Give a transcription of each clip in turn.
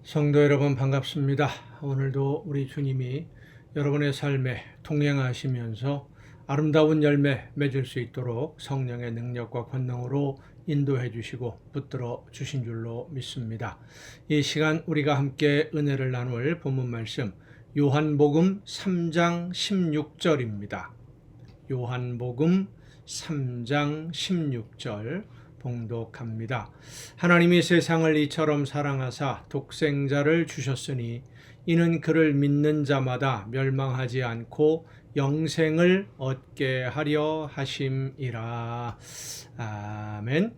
성도 여러분 반갑습니다. 오늘도 우리 주님이 여러분의 삶에 동행하시면서 아름다운 열매 맺을 수 있도록 성령의 능력과 권능으로 인도해 주시고 붙들어 주신 줄로 믿습니다. 이 시간 우리가 함께 은혜를 나눌 본문 말씀 요한복음 3장 16절입니다. 요한복음 3장 16절 봉독합니다. 하나님이 세상을 이처럼 사랑하사 독생자를 주셨으니 이는 그를 믿는 자마다 멸망하지 않고 영생을 얻게 하려 하심이라. 아멘.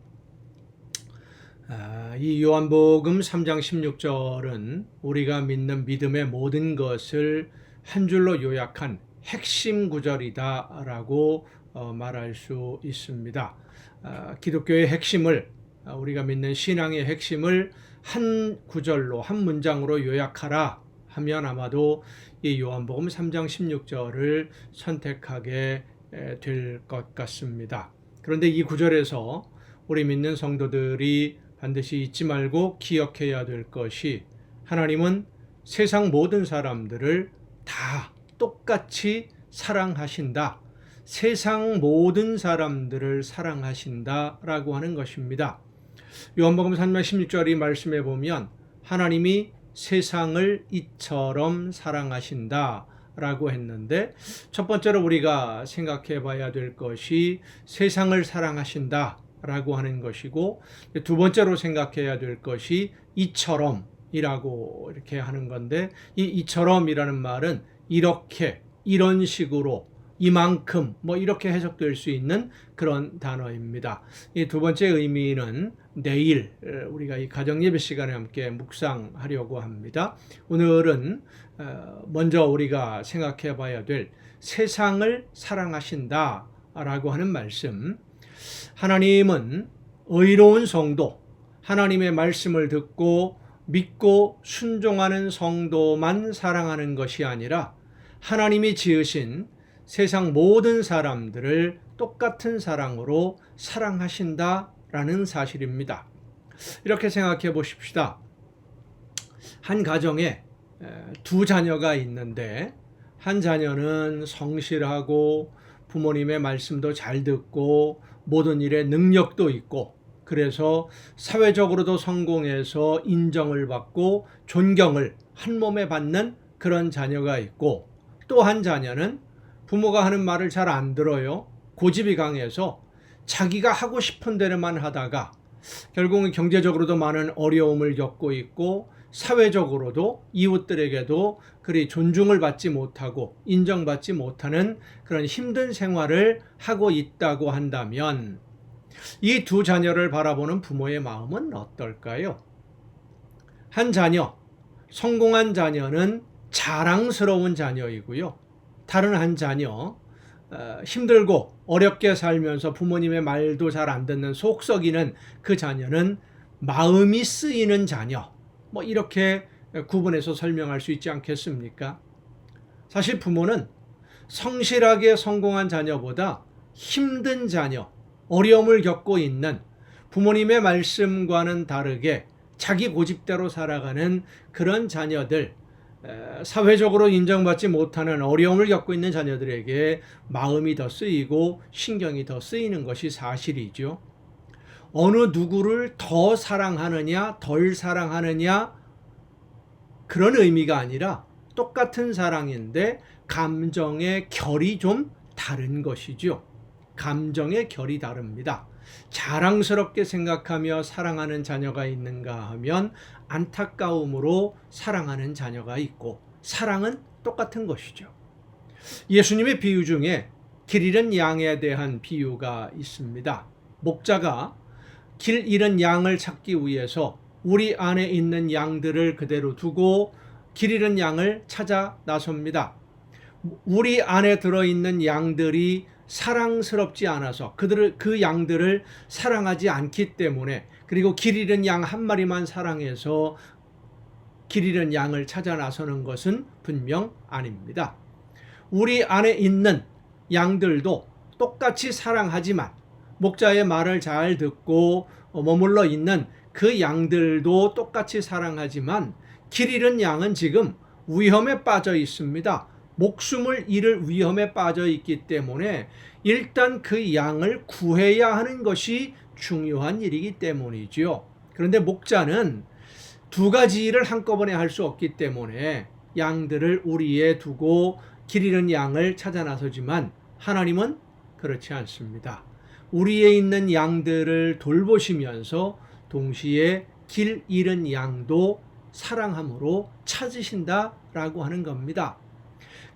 이 요한복음 3장 16절은 우리가 믿는 믿음의 모든 것을 한 줄로 요약한 핵심 구절이다라고 말할 수 있습니다. 기독교의 핵심을, 우리가 믿는 신앙의 핵심을 한 구절로, 한 문장으로 요약하라 하면 아마도 이 요한복음 3장 16절을 선택하게 될 것 같습니다. 그런데 이 구절에서 우리 믿는 성도들이 반드시 잊지 말고 기억해야 될 것이, 하나님은 세상 모든 사람들을 다 똑같이 사랑하신다. 세상 모든 사람들을 사랑하신다라고 하는 것입니다. 요한복음 3장 16절이 말씀해 보면 하나님이 세상을 이처럼 사랑하신다라고 했는데, 첫 번째로 우리가 생각해 봐야 될 것이 세상을 사랑하신다라고 하는 것이고, 두 번째로 생각해야 될 것이 이처럼이라고 이렇게 하는 건데, 이처럼이라는 말은 이렇게, 이런 식으로, 이만큼 이렇게 해석될 수 있는 그런 단어입니다. 이 두 번째 의미는 내일 우리가 이 가정 예배 시간에 함께 묵상하려고 합니다. 오늘은 먼저 우리가 생각해 봐야 될 세상을 사랑하신다라고 하는 말씀. 하나님은 의로운 성도, 하나님의 말씀을 듣고 믿고 순종하는 성도만 사랑하는 것이 아니라 하나님이 지으신 세상 모든 사람들을 똑같은 사랑으로 사랑하신다라는 사실입니다. 이렇게 생각해 보십시다. 한 가정에 두 자녀가 있는데, 한 자녀는 성실하고 부모님의 말씀도 잘 듣고 모든 일에 능력도 있고, 그래서 사회적으로도 성공해서 인정을 받고 존경을 한 몸에 받는 그런 자녀가 있고, 또 한 자녀는 부모가 하는 말을 잘 안 들어요. 고집이 강해서 자기가 하고 싶은 대로만 하다가 결국은 경제적으로도 많은 어려움을 겪고 있고, 사회적으로도 이웃들에게도 그리 존중을 받지 못하고 인정받지 못하는 그런 힘든 생활을 하고 있다고 한다면, 이 두 자녀를 바라보는 부모의 마음은 어떨까요? 한 자녀, 성공한 자녀는 자랑스러운 자녀이고요. 다른 한 자녀, 힘들고 어렵게 살면서 부모님의 말도 잘 안 듣는 속 썩이는 그 자녀는 마음이 쓰이는 자녀, 이렇게 구분해서 설명할 수 있지 않겠습니까? 사실 부모는 성실하게 성공한 자녀보다 힘든 자녀, 어려움을 겪고 있는, 부모님의 말씀과는 다르게 자기 고집대로 살아가는 그런 자녀들, 사회적으로 인정받지 못하는 어려움을 겪고 있는 자녀들에게 마음이 더 쓰이고 신경이 더 쓰이는 것이 사실이죠. 어느 누구를 더 사랑하느냐 덜 사랑하느냐, 그런 의미가 아니라 똑같은 사랑인데 감정의 결이 좀 다른 것이죠. 감정의 결이 다릅니다. 자랑스럽게 생각하며 사랑하는 자녀가 있는가 하면 안타까움으로 사랑하는 자녀가 있고, 사랑은 똑같은 것이죠. 예수님의 비유 중에 길 잃은 양에 대한 비유가 있습니다. 목자가 길 잃은 양을 찾기 위해서 우리 안에 있는 양들을 그대로 두고 길 잃은 양을 찾아 나섭니다. 우리 안에 들어있는 양들이 사랑스럽지 않아서, 그 양들을 사랑하지 않기 때문에, 그리고 길 잃은 양 한 마리만 사랑해서 길 잃은 양을 찾아 나서는 것은 분명 아닙니다. 우리 안에 있는 양들도 똑같이 사랑하지만, 목자의 말을 잘 듣고 머물러 있는 그 양들도 똑같이 사랑하지만, 길 잃은 양은 지금 위험에 빠져 있습니다. 목숨을 잃을 위험에 빠져 있기 때문에 일단 그 양을 구해야 하는 것이 중요한 일이기 때문이지요. 그런데 목자는 두 가지 일을 한꺼번에 할 수 없기 때문에 양들을 우리에 두고 길 잃은 양을 찾아 나서지만 하나님은 그렇지 않습니다. 우리에 있는 양들을 돌보시면서 동시에 길 잃은 양도 사랑함으로 찾으신다라고 하는 겁니다.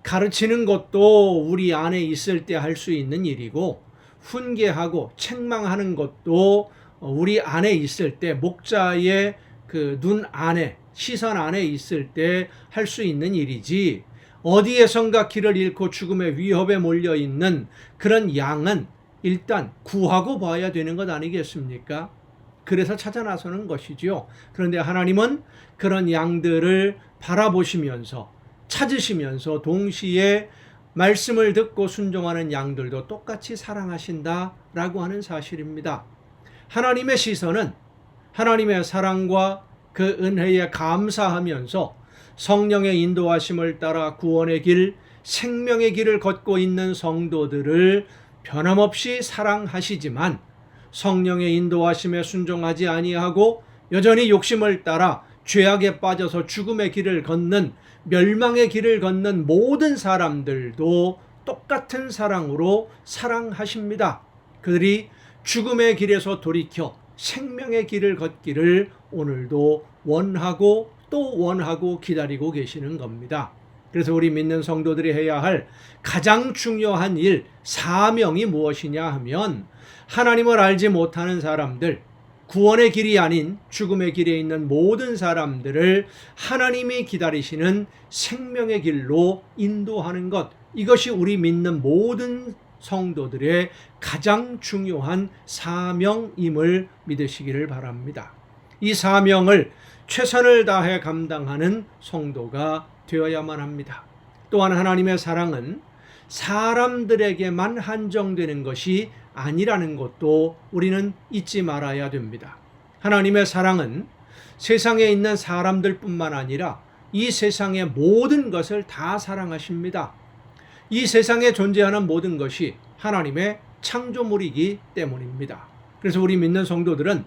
가르치는 것도 우리 안에 있을 때 할 수 있는 일이고, 훈계하고 책망하는 것도 우리 안에 있을 때, 목자의 그 눈 안에, 시선 안에 있을 때 할 수 있는 일이지, 어디에선가 길을 잃고 죽음의 위협에 몰려 있는 그런 양은 일단 구하고 봐야 되는 것 아니겠습니까? 그래서 찾아 나서는 것이죠. 그런데 하나님은 그런 양들을 바라보시면서 찾으시면서 동시에 말씀을 듣고 순종하는 양들도 똑같이 사랑하신다라고 하는 사실입니다. 하나님의 시선은 하나님의 사랑과 그 은혜에 감사하면서 성령의 인도하심을 따라 구원의 길, 생명의 길을 걷고 있는 성도들을 변함없이 사랑하시지만, 성령의 인도하심에 순종하지 아니하고 여전히 욕심을 따라 죄악에 빠져서 죽음의 길을 걷는, 멸망의 길을 걷는 모든 사람들도 똑같은 사랑으로 사랑하십니다. 그들이 죽음의 길에서 돌이켜 생명의 길을 걷기를 오늘도 원하고 또 원하고 기다리고 계시는 겁니다. 그래서 우리 믿는 성도들이 해야 할 가장 중요한 일, 사명이 무엇이냐 하면, 하나님을 알지 못하는 사람들, 구원의 길이 아닌 죽음의 길에 있는 모든 사람들을 하나님이 기다리시는 생명의 길로 인도하는 것, 이것이 우리 믿는 모든 성도들의 가장 중요한 사명임을 믿으시기를 바랍니다. 이 사명을 최선을 다해 감당하는 성도가 되어야만 합니다. 또한 하나님의 사랑은 사람들에게만 한정되는 것이 아니라는 것도 우리는 잊지 말아야 됩니다. 하나님의 사랑은 세상에 있는 사람들뿐만 아니라 이 세상의 모든 것을 다 사랑하십니다. 이 세상에 존재하는 모든 것이 하나님의 창조물이기 때문입니다. 그래서 우리 믿는 성도들은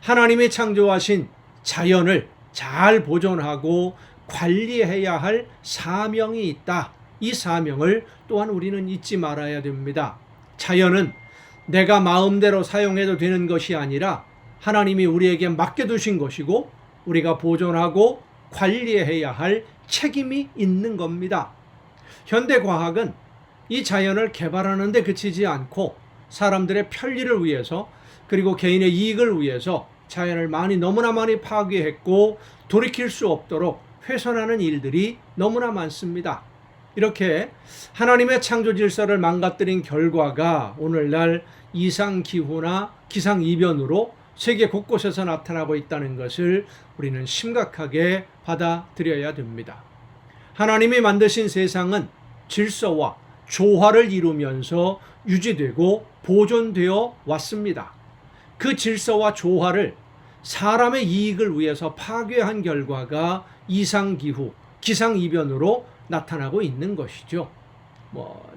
하나님이 창조하신 자연을 잘 보존하고 관리해야 할 사명이 있다. 이 사명을 또한 우리는 잊지 말아야 됩니다. 자연은 내가 마음대로 사용해도 되는 것이 아니라 하나님이 우리에게 맡겨두신 것이고, 우리가 보존하고 관리해야 할 책임이 있는 겁니다. 현대과학은 이 자연을 개발하는 데 그치지 않고 사람들의 편리를 위해서, 그리고 개인의 이익을 위해서 자연을 너무나 많이 파괴했고 돌이킬 수 없도록 훼손하는 일들이 너무나 많습니다. 이렇게 하나님의 창조 질서를 망가뜨린 결과가 오늘날 이상기후나 기상이변으로 세계 곳곳에서 나타나고 있다는 것을 우리는 심각하게 받아들여야 됩니다. 하나님이 만드신 세상은 질서와 조화를 이루면서 유지되고 보존되어 왔습니다. 그 질서와 조화를 사람의 이익을 위해서 파괴한 결과가 이상기후, 기상이변으로 나타나고 있는 것이죠.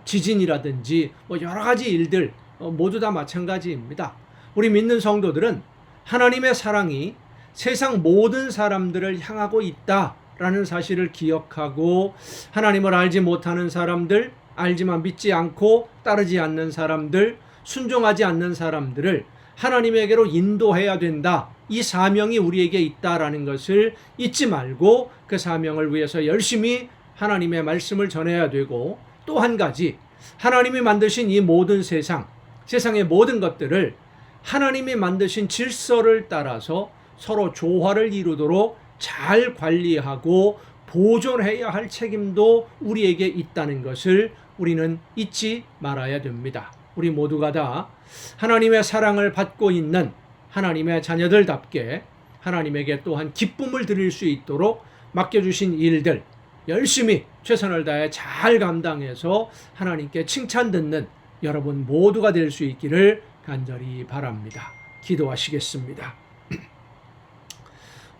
지진이라든지 여러 가지 일들 모두 다 마찬가지입니다. 우리 믿는 성도들은 하나님의 사랑이 세상 모든 사람들을 향하고 있다라는 사실을 기억하고, 하나님을 알지 못하는 사람들, 알지만 믿지 않고 따르지 않는 사람들, 순종하지 않는 사람들을 하나님에게로 인도해야 된다. 이 사명이 우리에게 있다라는 것을 잊지 말고 그 사명을 위해서 열심히 하나님의 말씀을 전해야 되고, 또 한 가지, 하나님이 만드신 이 모든 세상의 모든 것들을 하나님이 만드신 질서를 따라서 서로 조화를 이루도록 잘 관리하고 보존해야 할 책임도 우리에게 있다는 것을 우리는 잊지 말아야 됩니다. 우리 모두가 다 하나님의 사랑을 받고 있는 하나님의 자녀들답게 하나님에게 또한 기쁨을 드릴 수 있도록 맡겨주신 일들 열심히 최선을 다해 잘 감당해서 하나님께 칭찬 듣는 여러분 모두가 될 수 있기를 간절히 바랍니다. 기도하시겠습니다.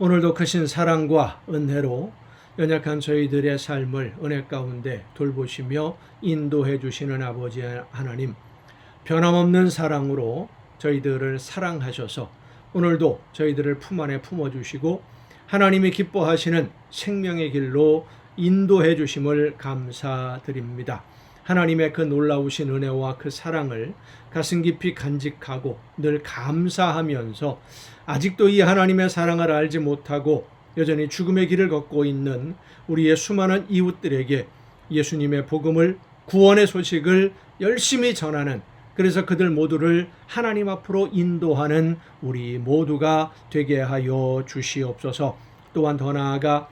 오늘도 크신 사랑과 은혜로 연약한 저희들의 삶을 은혜 가운데 돌보시며 인도해 주시는 아버지 하나님, 변함없는 사랑으로 저희들을 사랑하셔서 오늘도 저희들을 품 안에 품어주시고 하나님이 기뻐하시는 생명의 길로 인도해 주심을 감사드립니다. 하나님의 그 놀라우신 은혜와 그 사랑을 가슴 깊이 간직하고 늘 감사하면서 아직도 이 하나님의 사랑을 알지 못하고 여전히 죽음의 길을 걷고 있는 우리의 수많은 이웃들에게 예수님의 복음을, 구원의 소식을 열심히 전하는, 그래서 그들 모두를 하나님 앞으로 인도하는 우리 모두가 되게 하여 주시옵소서. 또한 더 나아가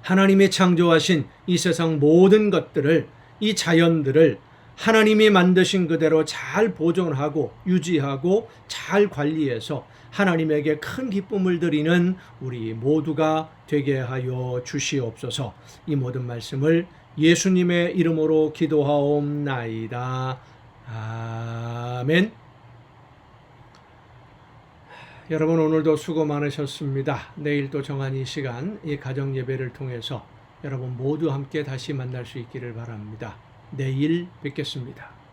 하나님이 창조하신 이 세상 모든 것들을, 이 자연들을 하나님이 만드신 그대로 잘 보존하고 유지하고 잘 관리해서 하나님에게 큰 기쁨을 드리는 우리 모두가 되게 하여 주시옵소서. 이 모든 말씀을 예수님의 이름으로 기도하옵나이다. 아멘. 여러분, 오늘도 수고 많으셨습니다. 내일 또 정한 이 시간, 이 가정 예배를 통해서 여러분 모두 함께 다시 만날 수 있기를 바랍니다. 내일 뵙겠습니다.